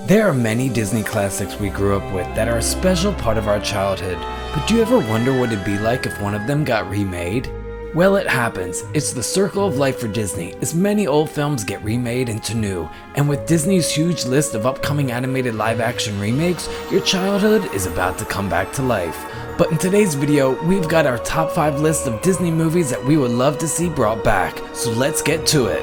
There are many Disney classics we grew up with that are a special part of our childhood, but do you ever wonder what it'd be like if one of them got remade? Well, it happens. It's the circle of life for Disney, as many old films get remade into new, and with Disney's huge list of upcoming animated live-action remakes, your childhood is about to come back to life. But in today's video, we've got our top 5 list of Disney movies that we would love to see brought back, so let's get to it.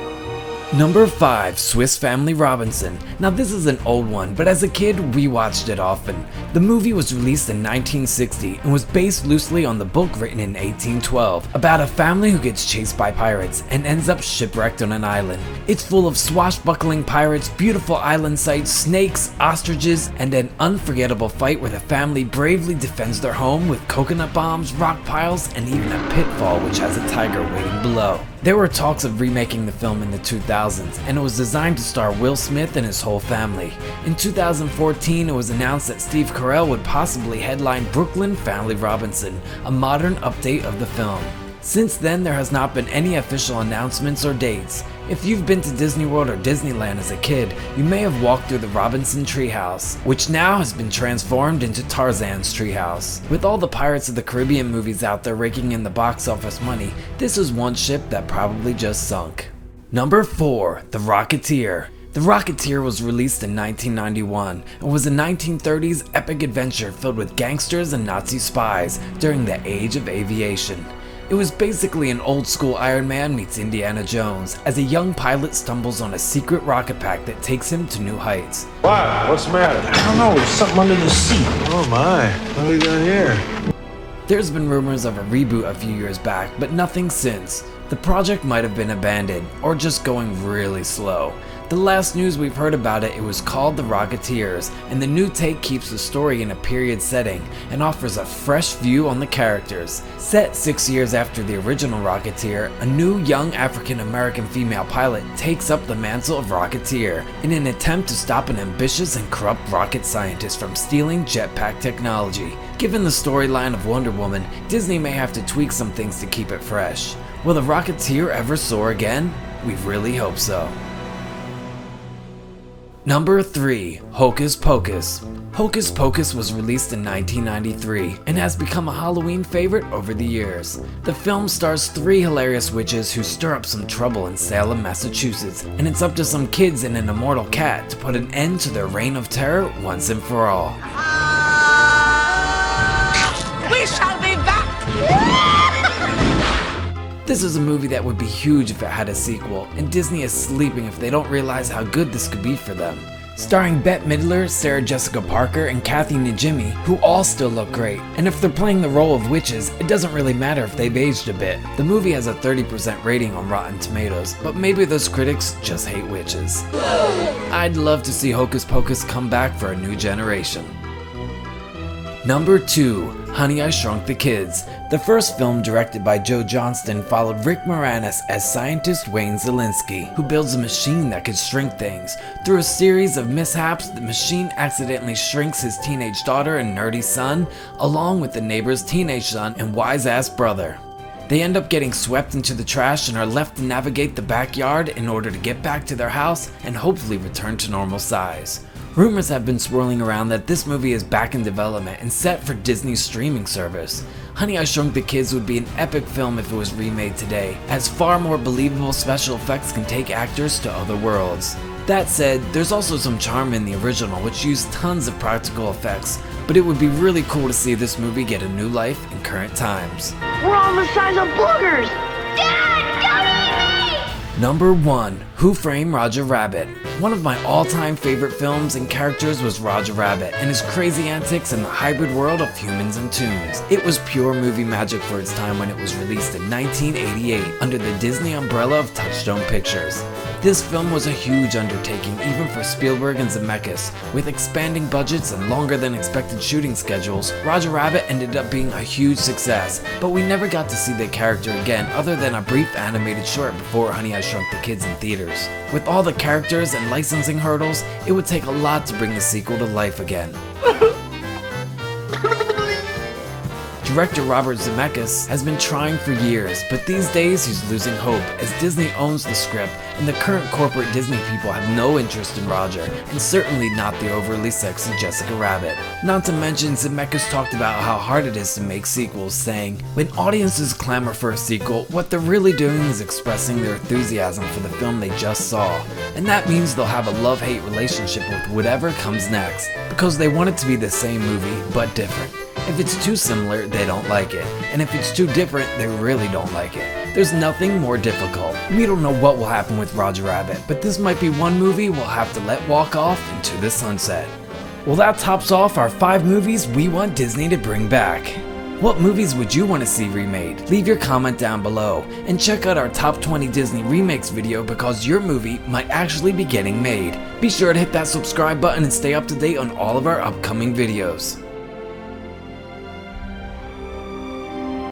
Number 5, Swiss Family Robinson. Now this is an old one, but as a kid we watched it often. The movie was released in 1960 and was based loosely on the book written in 1812 about a family who gets chased by pirates and ends up shipwrecked on an island. It's full of swashbuckling pirates, beautiful island sights, snakes, ostriches, and an unforgettable fight where the family bravely defends their home with coconut bombs, rock piles, and even a pitfall which has a tiger waiting below. There were talks of remaking the film in the 2000s, and it was designed to star Will Smith and his whole family. In 2014, it was announced that Steve Carell would possibly headline Brooklyn Family Robinson, a modern update of the film. Since then, there has not been any official announcements or dates. If you've been to Disney World or Disneyland as a kid, you may have walked through the Robinson Treehouse, which now has been transformed into Tarzan's Treehouse. With all the Pirates of the Caribbean movies out there raking in the box office money, this is one ship that probably just sunk. Number 4, The Rocketeer. The Rocketeer was released in 1991 and was a 1930s epic adventure filled with gangsters and Nazi spies during the age of aviation. It was basically an old-school Iron Man meets Indiana Jones, as a young pilot stumbles on a secret rocket pack that takes him to new heights. What? What's the matter? I don't know, there's something under the seat. Oh my, what have we done here? There's been rumors of a reboot a few years back, but nothing since. The project might have been abandoned, or just going really slow. The last news we've heard about it was called The Rocketeers, and the new take keeps the story in a period setting and offers a fresh view on the characters. Set 6 years after the original Rocketeer, a new young African-American female pilot takes up the mantle of Rocketeer in an attempt to stop an ambitious and corrupt rocket scientist from stealing jetpack technology. Given the storyline of Wonder Woman, Disney may have to tweak some things to keep it fresh. Will the Rocketeer ever soar again? We really hope so. Number 3, Hocus Pocus. Hocus Pocus was released in 1993 and has become a Halloween favorite over the years. The film stars 3 hilarious witches who stir up some trouble in Salem, Massachusetts, and it's up to some kids and an immortal cat to put an end to their reign of terror once and for all. We shall be back! This is a movie that would be huge if it had a sequel, and Disney is sleeping if they don't realize how good this could be for them. Starring Bette Midler, Sarah Jessica Parker, and Kathy Najimy, who all still look great, and if they're playing the role of witches, it doesn't really matter if they've aged a bit. The movie has a 30% rating on Rotten Tomatoes, but maybe those critics just hate witches. I'd love to see Hocus Pocus come back for a new generation. Number 2, Honey, I Shrunk the Kids. The first film, directed by Joe Johnston, followed Rick Moranis as scientist Wayne Szalinski, who builds a machine that could shrink things. Through a series of mishaps, the machine accidentally shrinks his teenage daughter and nerdy son, along with the neighbor's teenage son and wise-ass brother. They end up getting swept into the trash and are left to navigate the backyard in order to get back to their house and hopefully return to normal size. Rumors have been swirling around that this movie is back in development and set for Disney's streaming service. Honey, I Shrunk the Kids would be an epic film if it was remade today, as far more believable special effects can take actors to other worlds. That said, there's also some charm in the original, which used tons of practical effects, but it would be really cool to see this movie get a new life in current times. We're all the size of boogers! Dad, don't eat me! Number 1, Who Framed Roger Rabbit. One of my all-time favorite films and characters was Roger Rabbit and his crazy antics in the hybrid world of humans and toons. It was pure movie magic for its time when it was released in 1988 under the Disney umbrella of Touchstone Pictures. This film was a huge undertaking even for Spielberg and Zemeckis. With expanding budgets and longer than expected shooting schedules, Roger Rabbit ended up being a huge success, but we never got to see the character again other than a brief animated short before Honey, I Shrunk the Kids in theaters. With all the characters and licensing hurdles, it would take a lot to bring the sequel to life again. Director Robert Zemeckis has been trying for years, but these days he's losing hope as Disney owns the script and the current corporate Disney people have no interest in Roger, and certainly not the overly sexy Jessica Rabbit. Not to mention, Zemeckis talked about how hard it is to make sequels, saying, "When audiences clamor for a sequel, what they're really doing is expressing their enthusiasm for the film they just saw, and that means they'll have a love-hate relationship with whatever comes next, because they want it to be the same movie, but different. If it's too similar, they don't like it, and if it's too different, they really don't like it. There's nothing more difficult. We don't know what will happen with Roger Rabbit, but this might be one movie we'll have to let walk off into the sunset." Well, that tops off our 5 movies we want Disney to bring back. What movies would you want to see remade? Leave your comment down below, and check out our top 20 Disney remakes video because your movie might actually be getting made. Be sure to hit that subscribe button and stay up to date on all of our upcoming videos.